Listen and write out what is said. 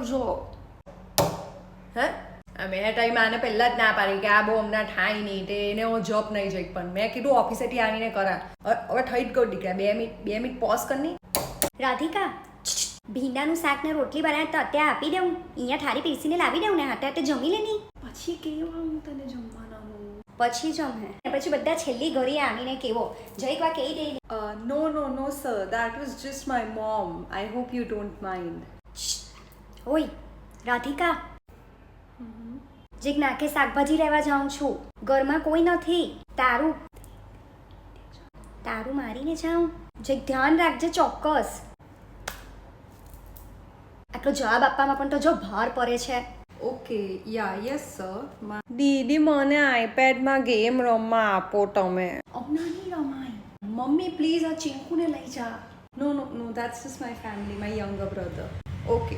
કરજો. હે મેં ટાઈમ આને પહેલાં જ ના પાડી કે આ બહુ હમણાં થાય નહીં તે એને હું જોબ નહીં જઈ, પણ મેં કીધું ઓફિસેથી આવીને કરા. હવે થઈ જ ગયું દીકરા, 2 મિનિટ પોઝ કરની. રાધિકા, ભીંડાનું શાક ને રોટલી બનાવે તો અત્યારે આપી દઉં, અહીંયા થાળી પીસીને લાવી દઉં ને, હાથે જમી લે નહીં. પછી કેવા હું તને જમવાનાનું? પછી જમે પછી બધા છેલ્લી ઘરે આવીને કેવો જઈક વાર કહી દે. No sir, that was just my mom. I hope you don't mind. ઓય રાધિકા, જીક નાખે શાકભાજી લેવા જાઉં છું, ઘરમાં કોઈ નથી. તારું મારીને જાઉં, જીક ધ્યાન રાખજે ચોક્કસ. આટલો જવાબ આપવામાં પણ તો જો ભાર પડે છે. Okay yes sir. દીદી મને આઈપેડમાં ગેમ રમવા આપો તમે. હમણાં નહીં રમાય. મમ્મી પ્લીઝ આ ચીંકુને લઈ જા. No that's just my family, my younger brother. Okay